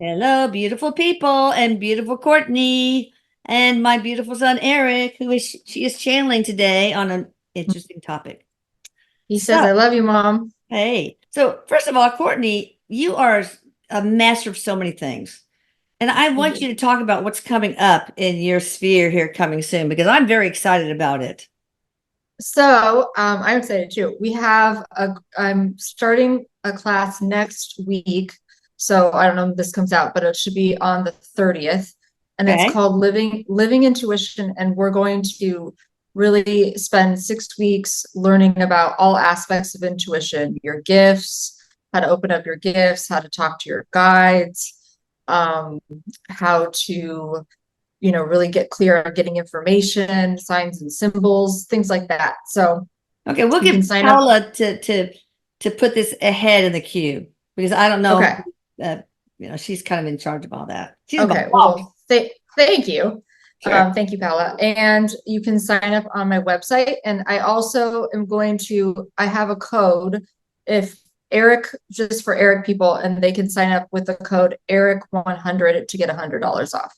Hello, beautiful people and beautiful Courtney and my beautiful son Erik, who is she is channeling today on an interesting topic. He So, says, I love you, Mom. hey, so first of all, Courtney, you are a master of so many things. And I Thank want you. you to talk about what's coming up in your sphere here coming soon because I'm very excited about it. I'm excited too. I'm starting a class next week. So I don't know if this comes out, but it should be on the 30th. And it's Okay. called Living Intuition. And we're going to really spend 6 weeks learning about all aspects of intuition, your gifts, how to open up your gifts, how to talk to your guides, um, how to really get clear on getting information, signs and symbols, things like that. So Okay, we'll you can get sign up. Paula to put this ahead in the queue because I don't know, Okay. uh, she's kind of in charge of all that. She's the Okay. boss. Well, thank you. Sure. Thank you, Paula. And you can sign up on my website. And I also am I have a code if Erik, just for Erik people, and they can sign up with the code Erik100 to get $100 off.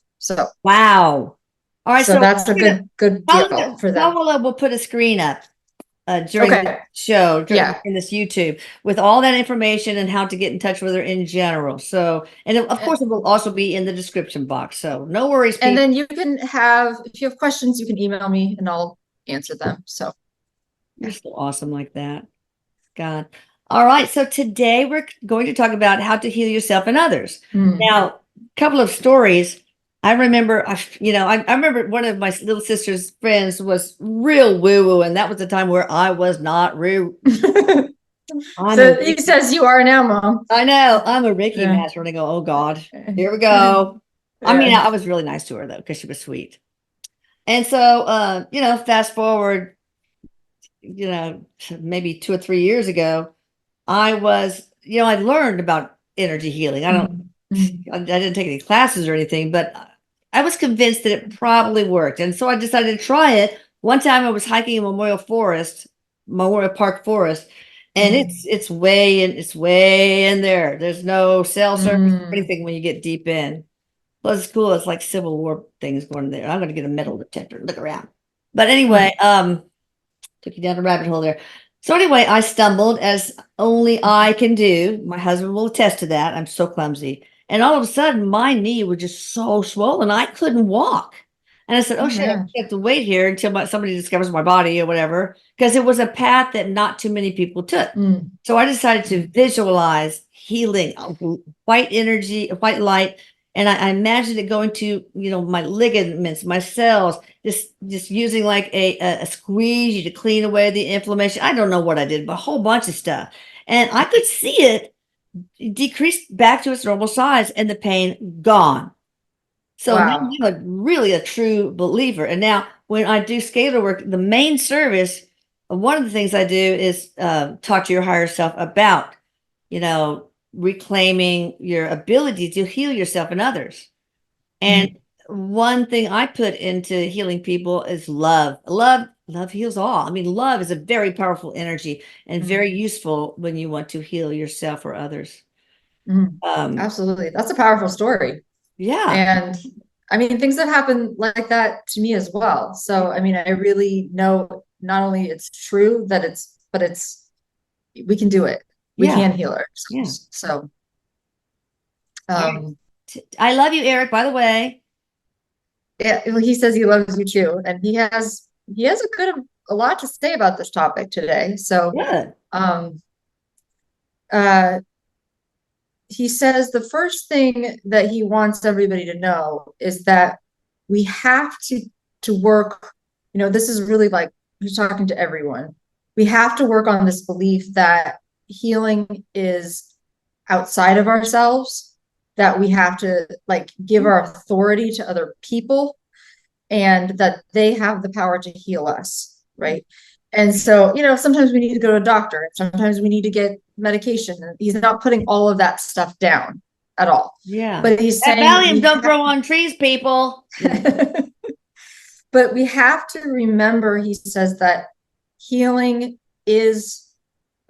Wow. All right, So so that's a good deal Paula, for them. Paula will put a screen up during the Okay. show, Yeah. in this YouTube, with all that information and how to get in touch with her in general. So, and of course, it will also be in the description box. So, no worries, And people. then if you have questions, you can email me and I'll answer them. So, You're yeah. so awesome like that. God. All right. So today we're going to talk about how to heal yourself and others. Hmm. Now, a couple of stories. I remember, I remember one of my little sister's friends was real woo woo, and that was the time where I was not real. I'm a So he Ricky. says you are now, Mom. I know I'm a Ricky Yeah. master, and I go, oh God, here we go. I mean, Yeah. I was really nice to her though because she was sweet. And so, fast forward, maybe 2 or 3 years ago. I was, I learned about energy healing. Mhm. Mhm. I didn't take any classes or anything, but I was convinced that it probably worked. And so I decided to try it. One time I was hiking in Memorial Park Forest, and Mhm. it's way in there. There's no cell service or Mhm. anything when you get deep in. Well, it's cool. It's like Civil War things going there. I'm going to get a metal detector. Look around. But anyway, took you down a rabbit hole there. So anyway, I stumbled as only I can do. My husband will attest to that. I'm so clumsy. And all of a sudden, my knee was just so swollen, I couldn't walk. And I said, oh Oh shit, I man. have to wait here until somebody discovers my body or whatever, because it was a path that not too many people took. Mm. So I decided to visualize healing, white energy, white light. And I imagined it going to, my ligaments, my cells, just using like a squeegee to clean away the inflammation. I don't know what I did, but a whole bunch of stuff. And I could see it decrease back to its normal size and the pain gone. So now Wow. I'm really a true believer. And now when I do scalar work, the main service, one of the things I do is talk to your higher self about, you know, reclaiming your ability to heal yourself and others. And Mhm. one thing I put into healing people is love. Love heals all. I mean, love is a very powerful energy and very Mhm. useful when you want to heal yourself or others. Mhm. Um, Absolutely. That's a powerful story. yeah, And I mean, things have happened like that to me as well. So, I mean, I really know not only it's true that we can do it. We yeah, can heal yeah. ourselves. So, All right. um, I love you, Erik, by the way. yeah, well, he says he loves you too, and he has a lot to say about this topic today. So, Good. um, uh, he says the first thing that he wants everybody to know is that we have to work. This is really like he's talking to everyone. We have to work on this belief that healing is outside of ourselves, that we have to like give our authority to other people and that they have the power to heal us, right? And so, sometimes we need to go to a doctor, sometimes we need to get medication. And he's not putting all of that stuff down at all. Yeah. But he's That saying Valium don't grow on trees, people. but we have to remember, he says that healing is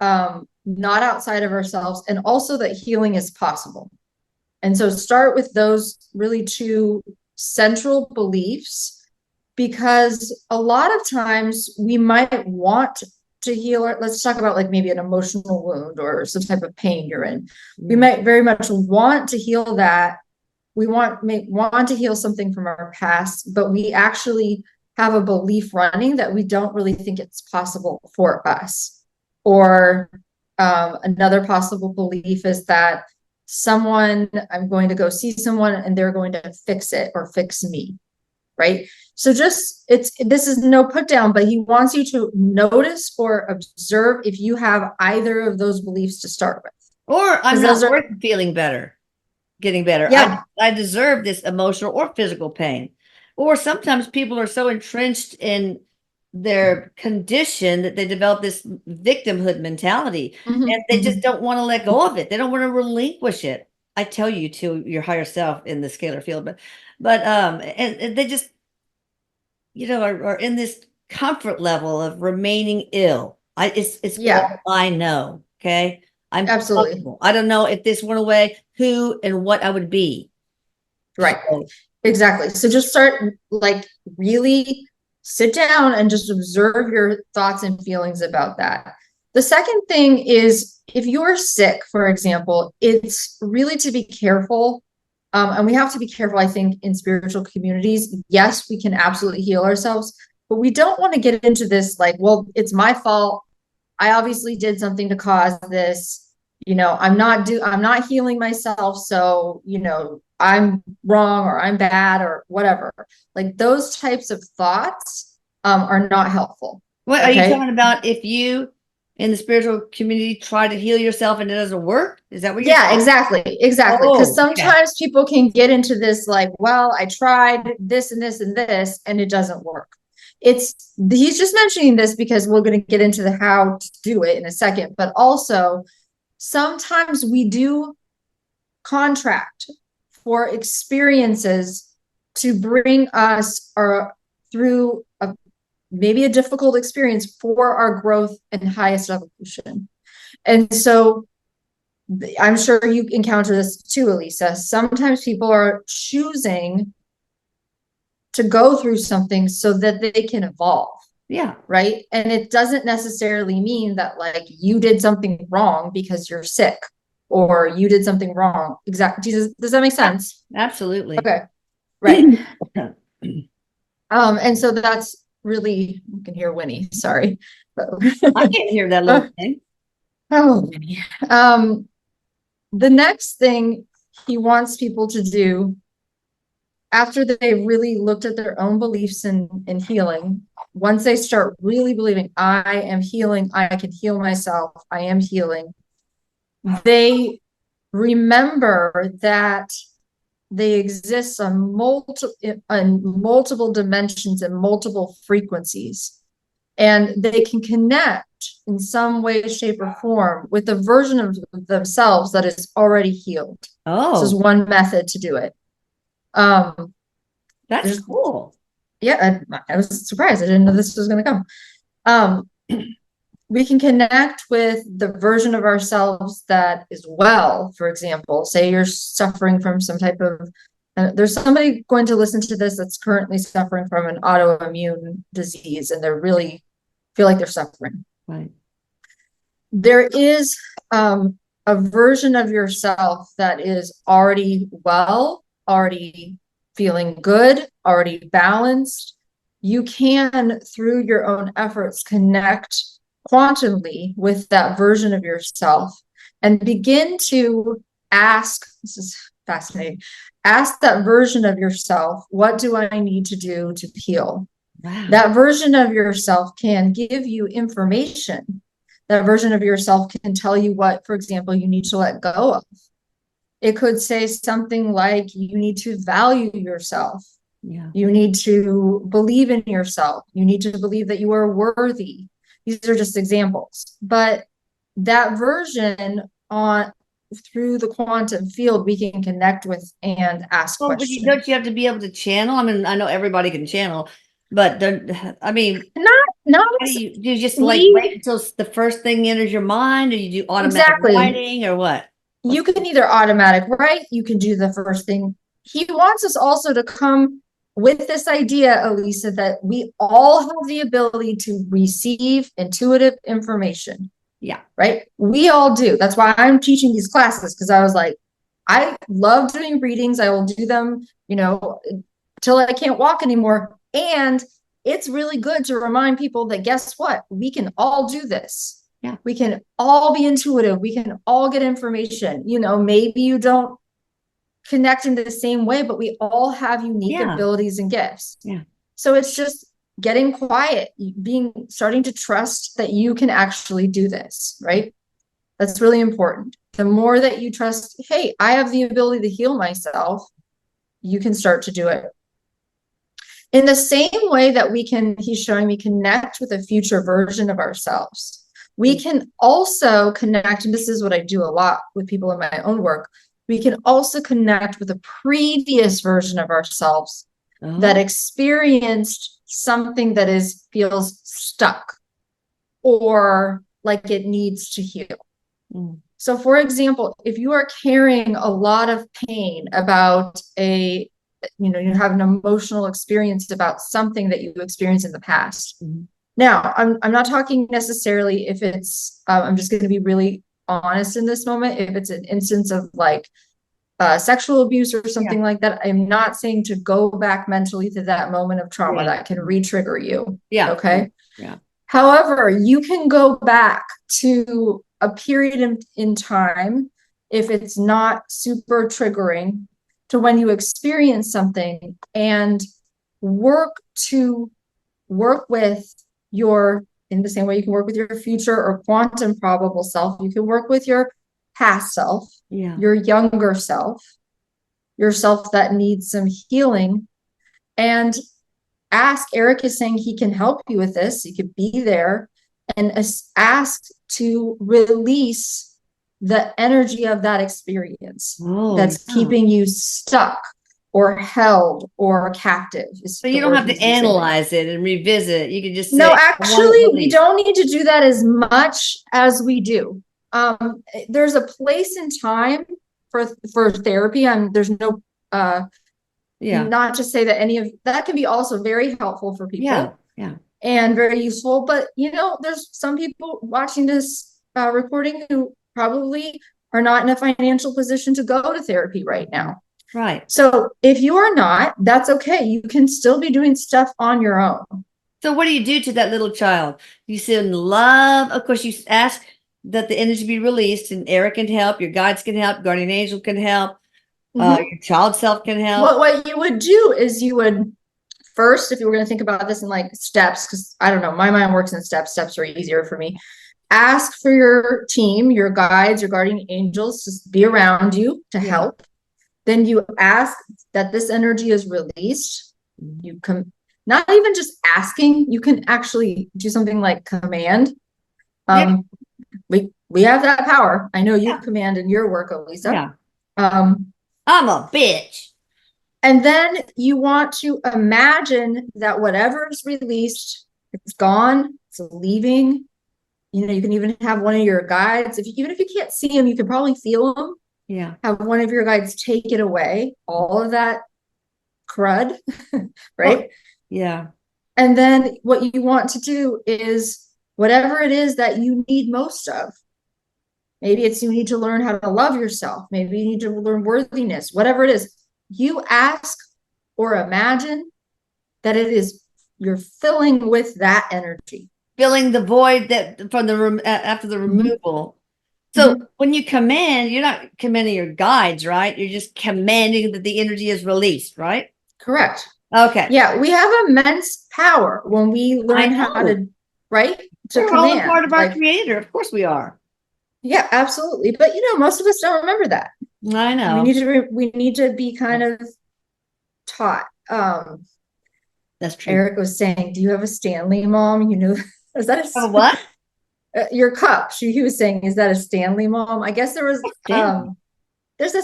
not outside of ourselves and also that healing is possible. And so start with those really two central beliefs, because a lot of times we might want to heal. Let's talk about like maybe an emotional wound or some type of pain you're in. We might very much want to heal that. We want to heal something from our past, but we actually have a belief running that we don't really think it's possible for us. Or another possible belief is that I'm going to go see someone and they're going to fix it or fix me. Right. So this is no put down, but he wants you to notice or observe if you have either of those beliefs to start with. Or I'm not worth feeling better, getting better. Yeah. I deserve this emotional or physical pain. Or sometimes people are so entrenched in their condition that they develop this victimhood mentality, and they just don't want to let go of it. They don't want to relinquish it. I tell you to your higher self in the scalar field, but and they just, are in this comfort level of remaining ill. It's all I know. Okay. I'm absolutely comfortable. I don't know if this went away, who and what I would be. Right. So, exactly. So just start, like, really sit down and just observe your thoughts and feelings about that. The second thing is, if you're sick, for example, it's really to be careful. And we have to be careful, I think, in spiritual communities. Yes, we can absolutely heal ourselves, but we don't want to get into this like, well, it's my fault. I obviously did something to cause this. I'm not healing myself. So, I'm wrong or I'm bad or whatever. Like those types of thoughts are not helpful. What are you talking about? If you in the spiritual community try to heal yourself and it doesn't work? Is that what you're saying? Exactly. Because sometimes people can get into this like, well, I tried this and this and this, and it doesn't work. He's just mentioning this because we're going to get into the how to do it in a second, but also sometimes we do contract for experiences to bring us through maybe a difficult experience for our growth and highest evolution. And so I'm sure you encounter this too, Elisa. Sometimes people are choosing to go through something so that they can evolve. Yeah. Right. And it doesn't necessarily mean that like you did something wrong because you're sick or you did something wrong. Exactly. Does that make sense? Absolutely. Okay. Right. And so that's really, you can hear Winnie. Sorry. I can't hear that little thing. Oh, Winnie. The next thing he wants people to do after they really looked at their own beliefs in healing, once they start really believing, I am healing, I can heal myself, I am healing, they remember that they exist on multiple dimensions and multiple frequencies, and they can connect in some way, shape, or form with a version of themselves that is already healed. This is one method to do it. That's cool. Yeah, I was surprised. I didn't know this was going to come. We can connect with the version of ourselves that is well. For example, say you're suffering from some type of, there's somebody going to listen to this that's currently suffering from an autoimmune disease, and they really feel like they're suffering. Right. There is a version of yourself that is already well, already feeling good, already balanced. You can, through your own efforts, connect quantumly with that version of yourself and begin to ask, this is fascinating, ask that version of yourself, what do I need to do to heal? Wow. That version of yourself can give you information. That version of yourself can tell you what, for example, you need to let go of. It could say something like, you need to value yourself. Yeah. You need to believe in yourself. You need to believe that you are worthy. These are just examples. But that version through the quantum field, we can connect with and ask questions. But don't you have to be able to channel? I mean, I know everybody can channel, but I mean, not do you just like wait until the first thing enters your mind, or you do automatic writing, or what? You can either automatic write, you can do the first thing. He wants us also to come with this idea, Elisa, that we all have the ability to receive intuitive information. Yeah. Right? We all do. That's why I'm teaching these classes, because I was like, I love doing readings. I will do them, till I can't walk anymore. And it's really good to remind people that guess what? We can all do this. Yeah. We can all be intuitive. We can all get information. Maybe you don't connect in the same way, but we all have unique abilities and gifts. Yeah. So it's just getting quiet, starting to trust that you can actually do this, right? That's really important. The more that you trust, hey, I have the ability to heal myself, you can start to do it. In the same way that he's showing me, connect with a future version of ourselves. We can also connect, and this is what I do a lot with people in my own work. We can also connect with a previous version of ourselves that experienced something that feels stuck or like it needs to heal. So for example, if you are carrying a lot of pain about you have an emotional experience about something that you experienced in the past. Now, I'm not talking necessarily if it's, I'm just going to be really honest in this moment. If it's an instance of like sexual abuse or something like that, I'm not saying to go back mentally to that moment of trauma that can re-trigger you. Yeah. Okay. Yeah. However, you can go back to a period in time, if it's not super triggering, to when you experience something and work with in the same way you can work with your future or quantum probable self, you can work with your past self, your younger self, yourself that needs some healing, and ask. Erik is saying he can help you with this. You could be there and ask to release the energy of that experience that's keeping you stuck or held or captive. So you don't have to analyze it and revisit. You can just say, no, actually, we don't need to do that as much as we do. There's a place and time for therapy. There's no not to say that any of that can be also very helpful for people. And very useful. But there's some people watching this recording who probably are not in a financial position to go to therapy right now. Right. So if you are not, that's okay. You can still be doing stuff on your own. So what do you do to that little child? You send love. Of course, you ask that the energy be released, and Erik can help. Your guides can help. Guardian angel can help. Your child self can help. What you would do is you would first, if you were going to think about this in like steps, because I don't know, my mind works in steps. Steps are easier for me. Ask for your team, your guides, your guardian angels to be around you to help. Then you ask that this energy is released. You can not even just asking, you can actually do something like command. We have that power. I know you command in your work, Elisa. I'm a bitch. And then you want to imagine that whatever is released, it's gone, it's leaving. You can even have one of your guides. Even if you can't see them, you can probably feel them. Yeah. Have one of your guides take it away, all of that crud, right? Yeah. And then what you want to do is whatever it is that you need most of. Maybe it's you need to learn how to love yourself. Maybe you need to learn worthiness, whatever it is. You ask or imagine that you're filling with that energy. Filling the void that from the after the removal. So when you command, you're not commanding your guides, right? You're just commanding that the energy is released, right? Correct. Okay. Yeah, we have immense power when we learn how to, right? We're all a part of our creator. Of course we are. Yeah, absolutely. But most of us don't remember that. I know. We need to be kind of taught. That's true. Erik was saying, "Do you have a Stanley, Mom?" Is that a what? Your cup. He was saying, "Is that a Stanley, Mom?" I guess there was. There's a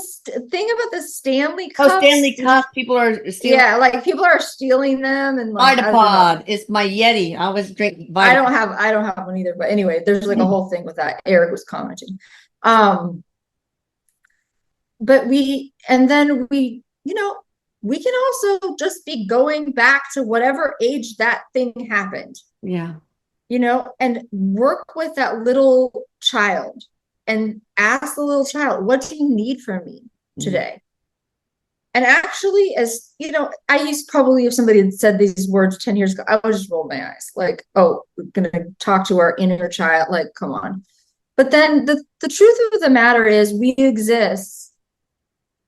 thing about the Stanley cups. Oh, Stanley cups. People are stealing. Yeah, like people are stealing them, and like Vitapod. It's my Yeti. I always drink Vitapod. I don't have one either. But anyway, there's like a whole thing with that. Erik was commenting. but and then we, we can also just be going back to whatever age that thing happened. Yeah. And work with that little child and ask the little child, what do you need from me today? And actually, as I used probably, if somebody had said these words 10 years ago, I would just roll my eyes like, oh, we're going to talk to our inner child. Like, come on. But then the truth of the matter is we exist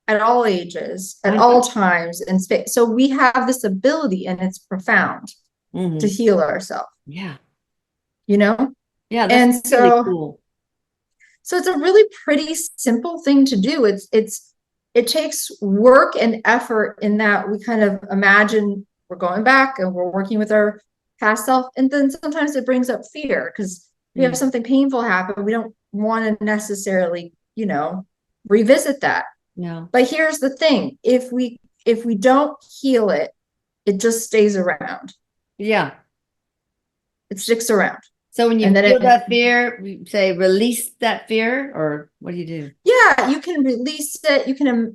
at all ages, at all times in space. So we have this ability, and it's profound, to heal ourselves. Yeah. Yeah, That's really cool. So it's a really pretty simple thing to do. It takes work and effort in that we kind of imagine we're going back and we're working with our past self. And then sometimes it brings up fear because we have something painful happen. We don't want to necessarily, revisit that. No. But here's the thing. If we don't heal it, it just stays around. Yeah. It sticks around. So when you feel that fear, you say release that fear, or what do you do? Yeah, you can release it. You can,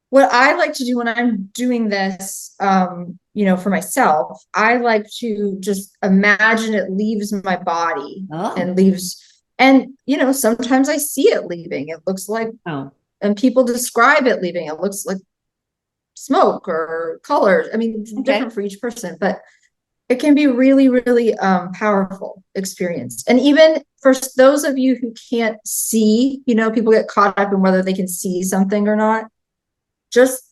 what I like to do when I'm doing this, for myself, I like to just imagine it leaves my body and leaves. And, sometimes I see it leaving. It looks like, and people describe it leaving. It looks like smoke or colors. I mean, different for each person, but it can be really, really powerful experience. And even for those of you who can't see, people get caught up in whether they can see something or not. Just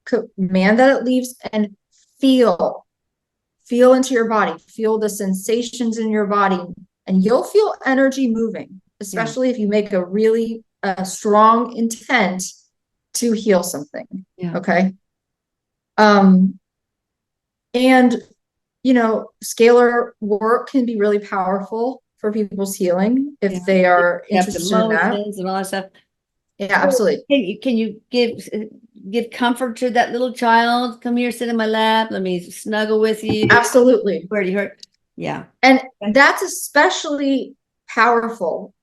command that it leaves and feel into your body, feel the sensations in your body, and you'll feel energy moving, especially if you make a really strong intent to heal something. Yeah. Okay. And scalar work can be really powerful for people's healing if they are interested in that. And all that stuff. Yeah, absolutely. Can you give comfort to that little child? Come here, sit in my lap. Let me snuggle with you. Absolutely. Where do you hurt? Yeah. And that's especially powerful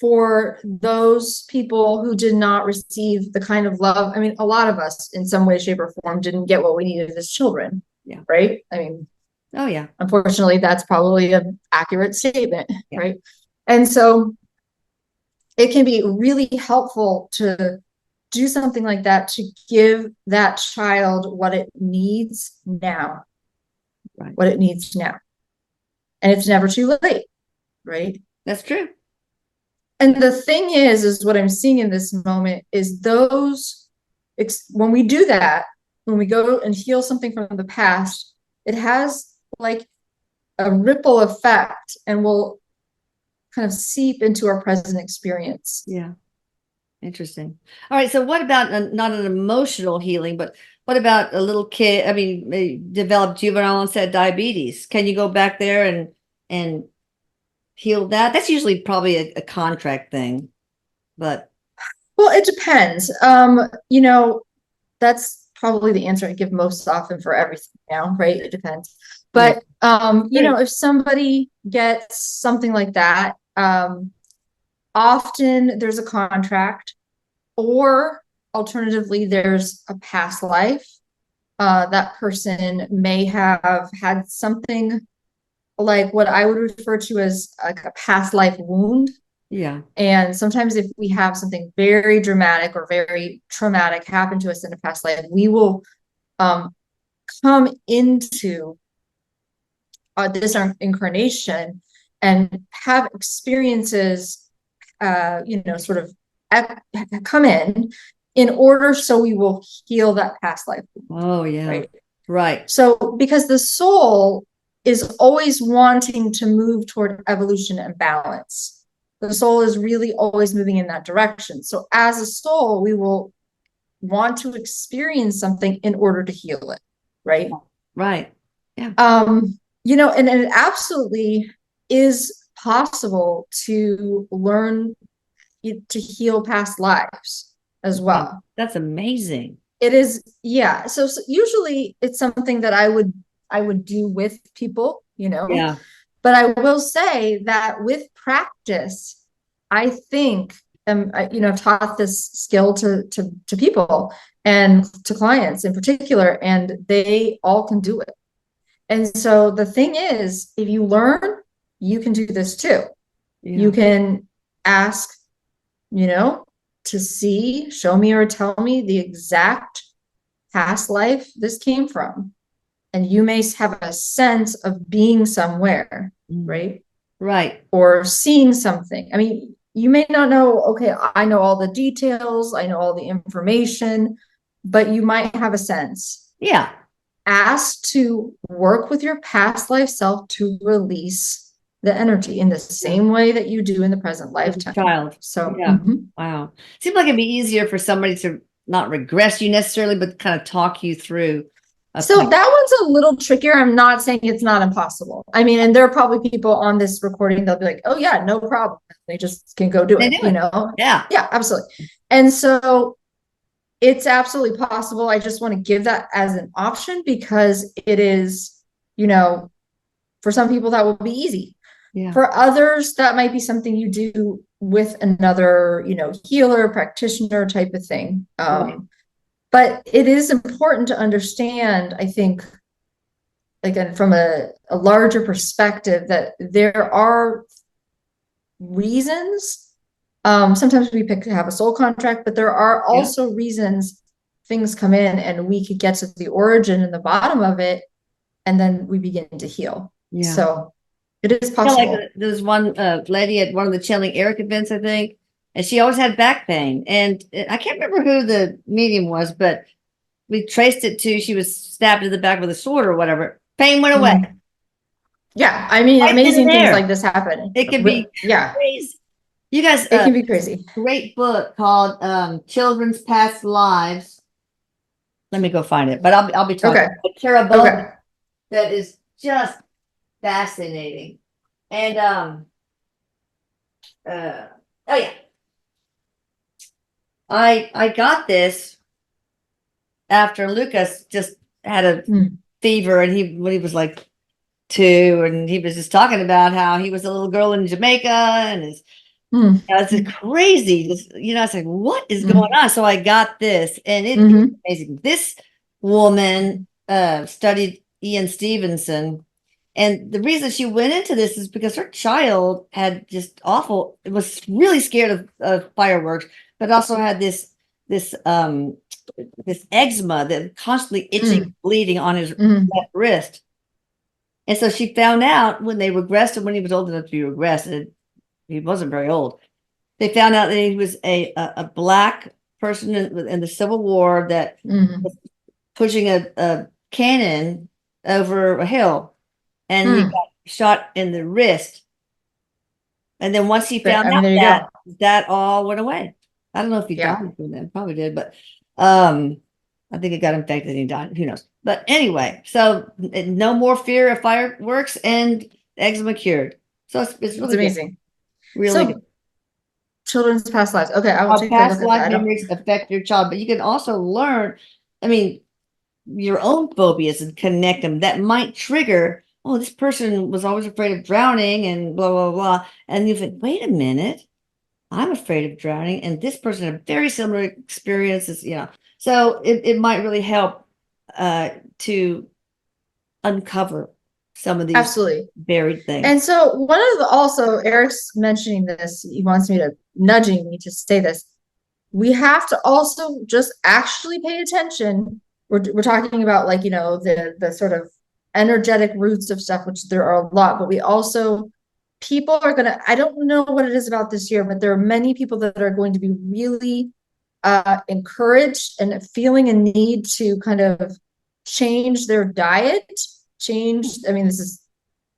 for those people who did not receive the kind of love. I mean, a lot of us in some way, shape, or form didn't get what we needed as children. Yeah. Right. I mean, oh yeah. Unfortunately, that's probably an accurate statement. Yeah. Right. And so it can be really helpful to do something like that, to give that child what it needs now. Right. What it needs now. And it's never too late. Right. That's true. And the thing is what I'm seeing in this moment is when we do that, when we go and heal something from the past, it has like a ripple effect and will kind of seep into our present experience. Yeah. Interesting. All right. So what about not an emotional healing, but what about a little kid? I mean, they developed juvenile onset diabetes. Can you go back there and heal that? That's usually probably a contract thing, but. Well, it depends. That's probably the answer I give most often for everything now, right? It depends. But, if somebody gets something like that, often there's a contract, or alternatively, there's a past life. That person may have had something like what I would refer to as like a past life wound. Yeah. And sometimes if we have something very dramatic or very traumatic happen to us in a past life, we will come into this incarnation and have experiences, sort of come in order so we will heal that past life. Oh, yeah. Right. So because the soul is always wanting to move toward evolution and balance. The soul is really always moving in that direction. So as a soul, we will want to experience something in order to heal it. Right. Right. Yeah. And it absolutely is possible to learn to heal past lives as well. That's amazing. It is. Yeah. So usually it's something that I would do with people, Yeah. But I will say that with practice, I think I've taught this skill to people and to clients in particular, and they all can do it. And so the thing is, if you learn, you can do this too. Yeah. You can ask, to show me or tell me the exact past life this came from. And you may have a sense of being somewhere, right? Right. Or seeing something. I mean, you may not know, okay, I know all the details, I know all the information, but you might have a sense. Yeah. Ask to work with your past life self to release the energy in the same way that you do in the present lifetime. Child. So, yeah. Wow. Seems like it'd be easier for somebody to not regress you necessarily, but kind of talk you through. So that one's a little trickier. I'm not saying it's not impossible. I mean, and there are probably people on this recording, they'll be like, oh yeah, no problem. They just can go do it, Yeah. Yeah, absolutely. And so it's absolutely possible. I just want to give that as an option because it is, for some people that will be easy. Yeah. For others, that might be something you do with another, healer, practitioner type of thing. Right. But it is important to understand, I think, again, from a larger perspective, that there are reasons. Sometimes we pick to have a soul contract, but there are also reasons things come in and we could get to the origin and the bottom of it, and then we begin to heal. Yeah. So it is possible. Like there's one lady at one of the channeling Erik events, I think, and she always had back pain. And I can't remember who the medium was, but we traced it to she was stabbed in the back with a sword or whatever. Pain went away. Yeah, I mean, amazing things like this happen. It can be crazy. You guys, it can be crazy. Great book called Children's Past Lives. Let me go find it, but I'll be talking about Tara Bowman. That is just fascinating. And oh yeah, I got this after Lucas just had a fever, and when he was like 2, and he was just talking about how he was a little girl in Jamaica, and it's crazy. I was like, what is going on? So I got this, and it's amazing. This woman studied Ian Stevenson, and the reason she went into this is because her child had just was really scared of fireworks, but also had this eczema that constantly itching, bleeding on his left wrist. And so she found out when they regressed him, when he was old enough to be regressed, and he wasn't very old. They found out that he was a black person in the Civil War that was pushing a cannon over a hill, and he got shot in the wrist. And then once he found out that all went away. I don't know if he died from that. Probably did, but I think it got infected and he died. Who knows? But anyway, so no more fear of fireworks and eczema cured. So it's really amazing. Really good. Children's past lives. Okay, I will take past life memories affect your child, but you can also learn, your own phobias and connect them. That might trigger, oh, this person was always afraid of drowning and blah, blah, blah. And you think, wait a minute, I'm afraid of drowning. And this person had very similar experiences, So it might really help to uncover some of these buried things. And so Erik's mentioning this, he wants me to nudging me to say this. We have to also just actually pay attention. We're talking about the sort of energetic roots of stuff, which there are a lot, but people are going to, I don't know what it is about this year, but there are many people that are going to be really encouraged and feeling a need to kind of change their diet. This is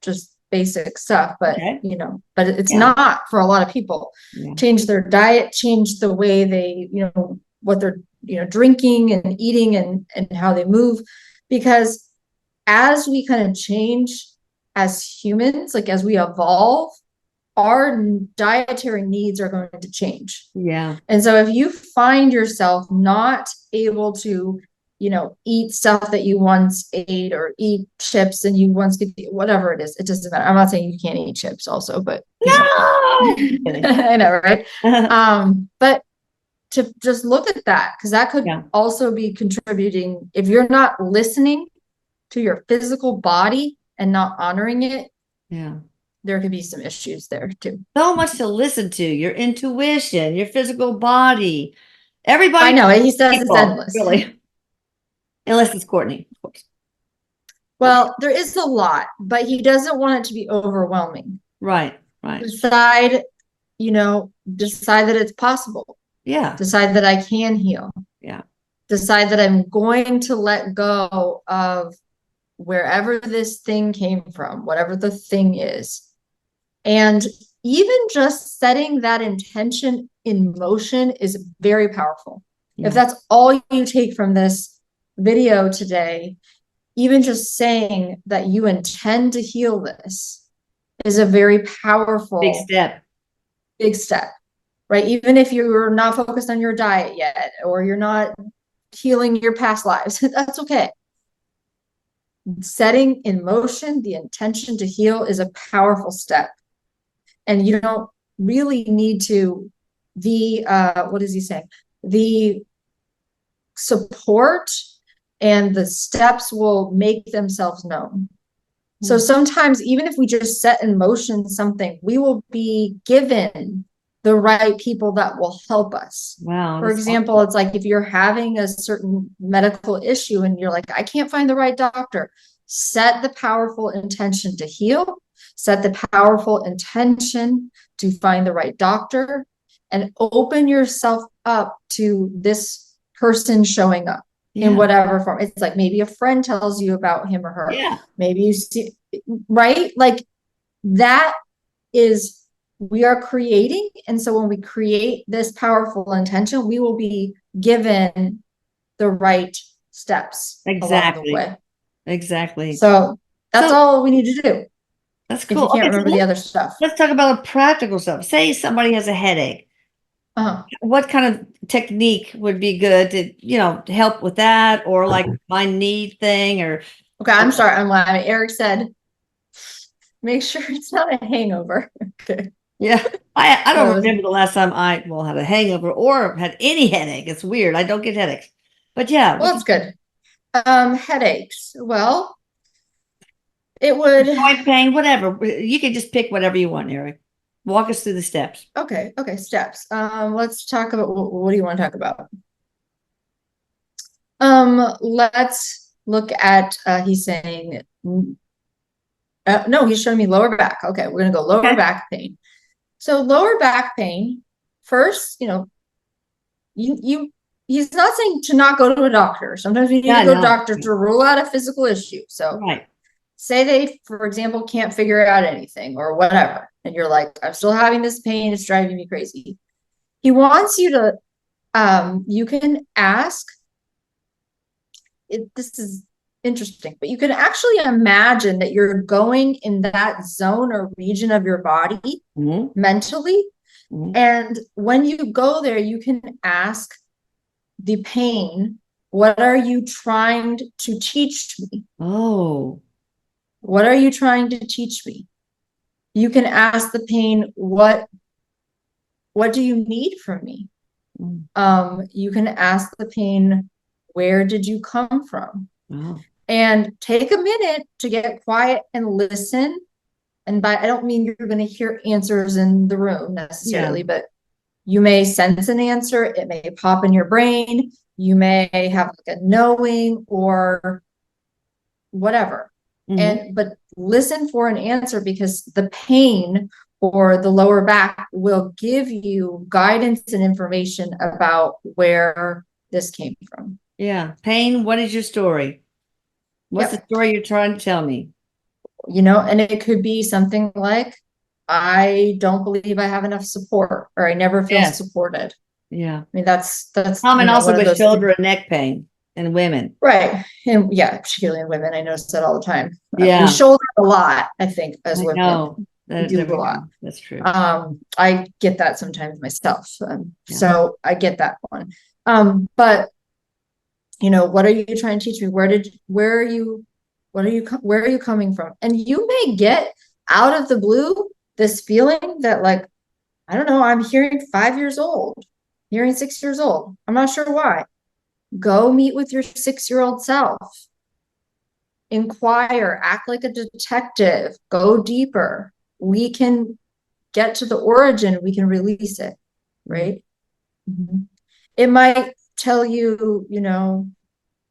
just basic stuff, but but it's not for a lot of people. Change their diet, change the way they, what they're, drinking and eating and how they move, because as we kind of change as humans, like as we evolve, our dietary needs are going to change. Yeah. And so if you find yourself not able to, eat stuff that you once ate, or eat chips and you once could eat, whatever it is. It doesn't matter. I'm not saying you can't eat chips also, but No. Kidding. I know, right? But to just look at that, because that could Yeah. also be contributing. If you're not listening to your physical body and not honoring it, Yeah. there could be some issues there too. So much to listen to, your intuition, your physical body. Everybody I know, he says it's people, endless. really. Unless it's Courtney, of course. Well, there is a lot, but he doesn't want it to be overwhelming. Right, right. Decide that it's possible. Yeah, Decide that I can heal. yeah. Decide that I'm going to let go of wherever this thing came from, whatever the thing is. And even just setting that intention in motion is very powerful. Yeah. If that's all you take from this video today, even just saying that you intend to heal this is a very powerful Big step. Right? Even if you're not focused on your diet yet, or you're not healing your past lives, that's okay. Setting in motion the intention to heal is a powerful step. And you don't really need to, what is he saying? The support and the steps will make themselves known. So sometimes, even if we just set in motion something, we will be given the right people that will help us. Wow. For example, it's like if you're having a certain medical issue and you're like, I can't find the right doctor, set the powerful intention to heal, set the powerful intention to find the right doctor, and open yourself up to this person showing up in whatever form. It's like maybe a friend tells you about him or her. Yeah. Maybe you see, right? Like that is, we are creating. And so when we create this powerful intention, we will be given the right steps along the way. Exactly. So that's all we need to do. That's cool. If you can't remember the other stuff. Let's talk about the practical stuff. Say somebody has a headache. What kind of technique would be good to help with that, or like my need thing, or okay, I'm sorry, I'm laughing. Eric said, make sure it's not a hangover. Okay. Yeah. I don't remember the last time I had a hangover or had any headache. It's weird. I don't get headaches. But yeah. Well, that's good. Headaches. Well, it would joint pain, whatever. You can just pick whatever you want, Erik. Walk us through the steps. Okay, steps. Let's talk about what do you want to talk about? Let's look at he's saying no, he's showing me lower back. Okay, we're gonna go lower back pain. So lower back pain, first, he's not saying to not go to a doctor. Sometimes we need to go to a doctor to rule out a physical issue. So say they, for example, can't figure out anything or whatever, and you're like, I'm still having this pain, it's driving me crazy. He wants you to, you can ask, this is interesting, but you can actually imagine that you're going in that zone or region of your body mentally. And when you go there, you can ask the pain, what are you trying to teach me? Oh. What are you trying to teach me? You can ask the pain, what do you need from me? You can ask the pain, where did you come from? And take a minute to get quiet and listen. And I don't mean you're going to hear answers in the room necessarily, but you may sense an answer. It may pop in your brain. You may have like a knowing or whatever. But listen for an answer, because the pain or the lower back will give you guidance and information about where this came from. Yeah. Pain, what is your story? What's the story you're trying to tell me? And it could be something like, I don't believe I have enough support, or I never feel supported. Yeah. I mean, that's common also with shoulder and neck pain in women. Right. And particularly in women. I notice that all the time. We shoulder a lot, I think, as women. No, we do a lot. That's true. I get that sometimes myself. So I get that one. But what are you trying to teach me? Where are you coming from? And you may get out of the blue this feeling that, like, I don't know, I'm hearing 5 years old, hearing 6 years old. I'm not sure why. Go meet with your 6-year-old self. Inquire, act like a detective, go deeper. We can get to the origin, we can release it, right? Mm-hmm. It might tell you,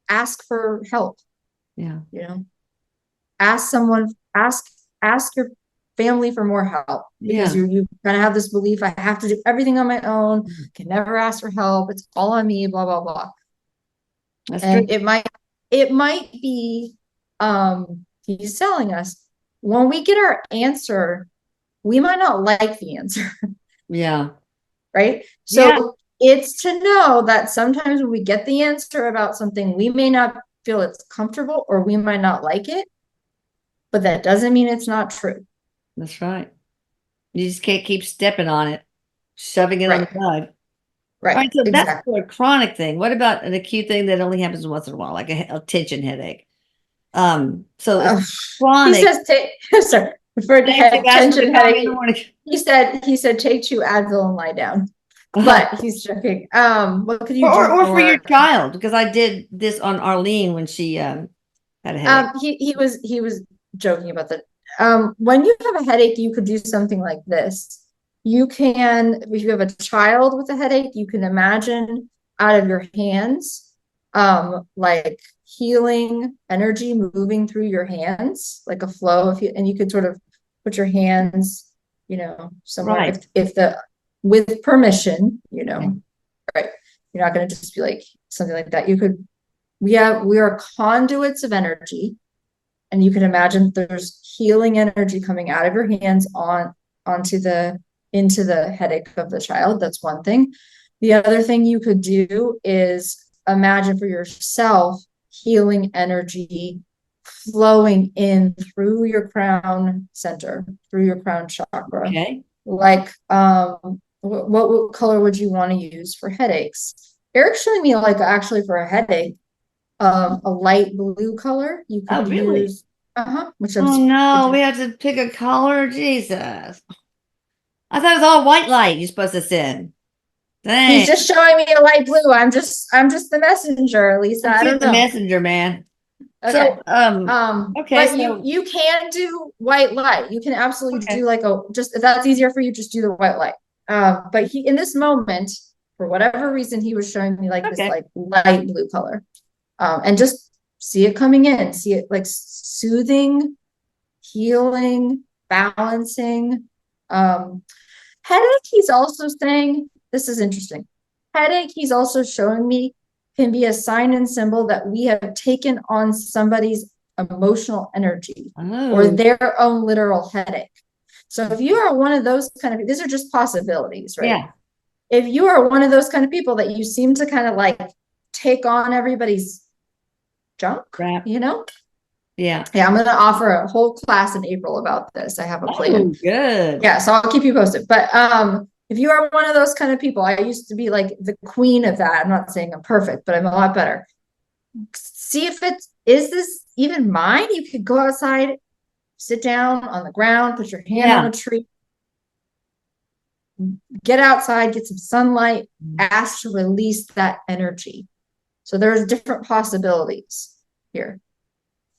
ask for help. Yeah. Ask someone, ask your family for more help, because you kind of have this belief, I have to do everything on my own, can never ask for help, it's all on me, blah, blah, blah. That's And true. it might be, he's telling us when we get our answer, we might not like the answer. Yeah. Right. So it's to know that sometimes when we get the answer about something, we may not feel it's comfortable, or we might not like it, but that doesn't mean it's not true. That's right. You just can't keep stepping on it, shoving it on the bug. Right. All right, so that's Exactly. for a chronic thing. What about an acute thing that only happens once in a while, like a tension headache? So it's He chronic. says, sorry, for tension headache. He said, take 2 Advil and lie down. But he's joking. What could you do or for your child? Because I did this on Arlene when she had a headache. He was joking about that. When you have a headache, you could do something like this. You can, if you have a child with a headache, you can imagine out of your hands, like healing energy moving through your hands, like a flow of, and you could sort of put your hands, somewhere, Right. if with permission, right. You're not going to just be like something like that. You could, we are conduits of energy, and you can imagine there's healing energy coming out of your hands into the headache of the child. That's one thing. The other thing you could do is imagine for yourself healing energy flowing in through your crown center, through your crown chakra. Okay. Like, what color would you want to use for headaches? Eric's showing me, like, actually for a headache, a light blue color. You could use, which oh no, we have to pick a color. Jesus. I thought it was all white light you're supposed to send. Dang. He's just showing me a light blue. I'm just the messenger, Lisa. I don't know. Messenger, man. Okay. So, okay, but so you can do white light. You can absolutely do like just, if that's easier for you, just do the white light. But in this moment, for whatever reason, he was showing me like this like light blue color. And just see it coming in, see it like soothing, healing, balancing. Headache, he's also saying, this is interesting. Headache, he's also showing me, can be a sign and symbol that we have taken on somebody's emotional energy or their own literal headache. So if you are one of those kind of, these are just possibilities, right? Yeah. If you are one of those kind of people that you seem to kind of like take on everybody's junk, Yeah. Yeah, I'm going to offer a whole class in April about this. I have a plan. Oh, good. Yeah, so I'll keep you posted. But if you are one of those kind of people, I used to be like the queen of that. I'm not saying I'm perfect, but I'm a lot better. See if is this even mine? You could go outside, sit down on the ground, put your hand on a tree, get outside, get some sunlight, ask to release that energy. So there's different possibilities here.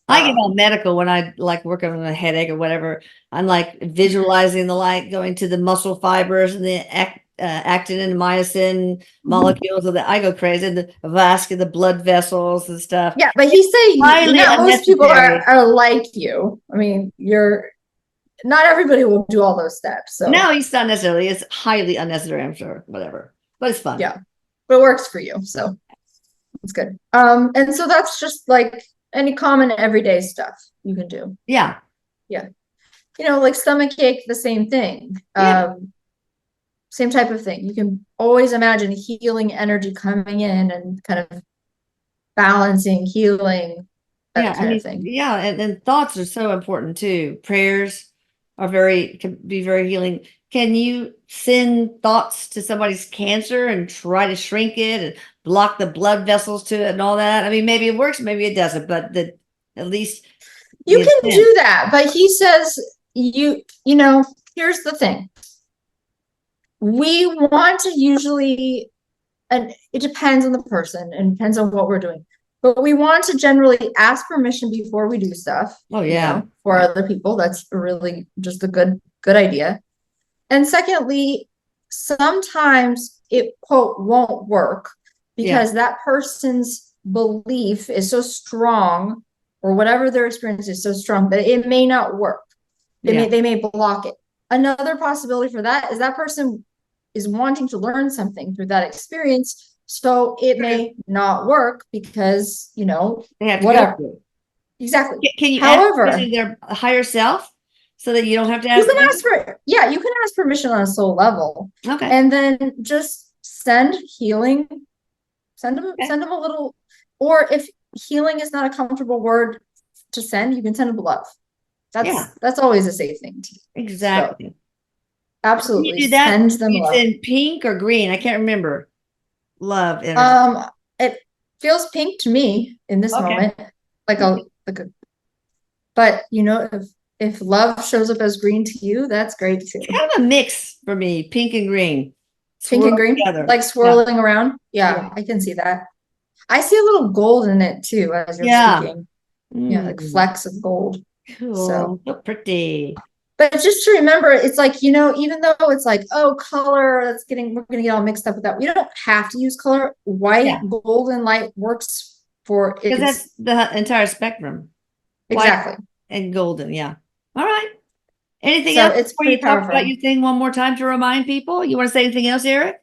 I get all medical when I like working on a headache or whatever. I'm like visualizing the light going to the muscle fibers and the actin and myosin molecules of the, I go crazy, the vascular, the blood vessels and stuff. Yeah, but he's saying not most people are like you. I mean, not everybody will do all those steps. So no, it's not necessarily. It's highly unnecessary, I'm sure. Whatever. But it's fun. Yeah. But it works for you. So it's good. And so that's just like any common everyday stuff you can do. Yeah. Yeah. Like stomachache, the same thing. Same type of thing. You can always imagine healing energy coming in and kind of balancing, healing, that kind of thing. Yeah. And thoughts are so important too. Prayers, can be very healing. Can you send thoughts to somebody's cancer and try to shrink it and block the blood vessels to it and all that? I mean, maybe it works, maybe it doesn't, but at least You the can intent. do that, but he says you know, here's the thing. We want to usually, and it depends on the person and depends on what we're doing, but we want to generally ask permission before we do stuff. Oh yeah. For other people. That's really just a good idea. And secondly, sometimes it quote won't work because that person's belief is so strong, or whatever their experience is so strong, that it may not work. They may block it. Another possibility for that is that person is wanting to learn something through that experience, so it may not work because, you know, They have to whatever. go through it. Exactly. Can you However, ask their higher self so that you don't have to you ask can them? ask for, you can ask permission on a soul level. Okay. And then just send healing, send them a little, or if healing is not a comfortable word to send, you can send them love. That's always a safe thing to do. Exactly. So, absolutely. Can you do that? Send them You love. send pink or green? I can't remember. Love energy. It feels pink to me in this moment. Like a but you know, if love shows up as green to you, that's great too. It's kind of a mix for me, pink and green. Pink and green, together. like swirling around. Yeah, I can see that. I see a little gold in it too as you're speaking. Yeah, like flecks of gold. Cool. So pretty. But just to remember, it's like, you know, even though it's like, oh, color, we're gonna get all mixed up with that. We don't have to use color. White, golden light works for it. Because that's the entire spectrum. Exactly. White and golden, yeah. All right. Anything So else it's before you pretty talk about your thing one more time to remind people? You want to say anything else, Erik?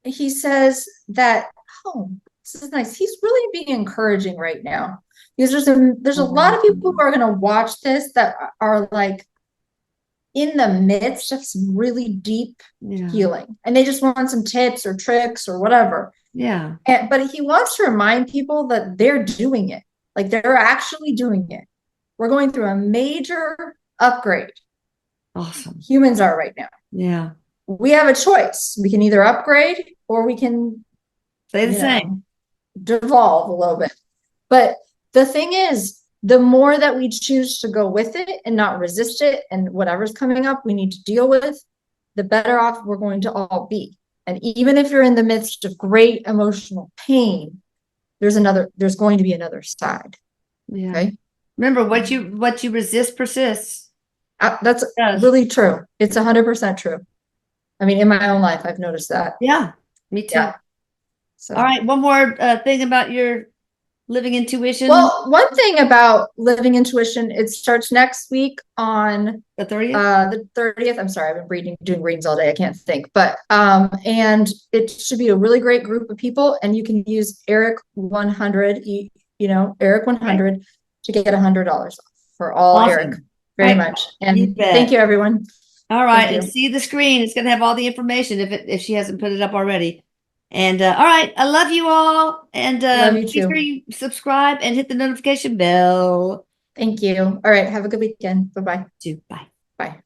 He says that, oh, this is nice. He's really being encouraging right now. Because there's a lot of people who are going to watch this that are like in the midst of some really deep healing, and they just want some tips or tricks or whatever. Yeah. But he wants to remind people that they're doing it. Like they're actually doing it. We're going through a major upgrade. Awesome. Humans are right now. Yeah. We have a choice. We can either upgrade or we can stay the same, devolve a little bit. But the thing is, the more that we choose to go with it and not resist it, and whatever's coming up we need to deal with, the better off we're going to all be. And even if you're in the midst of great emotional pain, there's going to be another side. Yeah. Okay. Remember, what you resist persists. That's really true. It's 100% true. I mean, in my own life, I've noticed that. Yeah, me too. Yeah. So. All right, one more thing about your living intuition. Well, one thing about living intuition, it starts next week on the 30th. The 30th. I'm sorry, I've been doing readings all day. I can't think, but and it should be a really great group of people, and you can use Erik 100. You know, Erik 100 to get $100 off for all. Awesome. Erik, very much, and thank you, everyone. All right, and see the screen. It's going to have all the information if she hasn't put it up already. And all right, I love you all. And love you make too. sure you subscribe and hit the notification bell. Thank you. All right, have a good weekend. Bye-bye. Bye. Bye.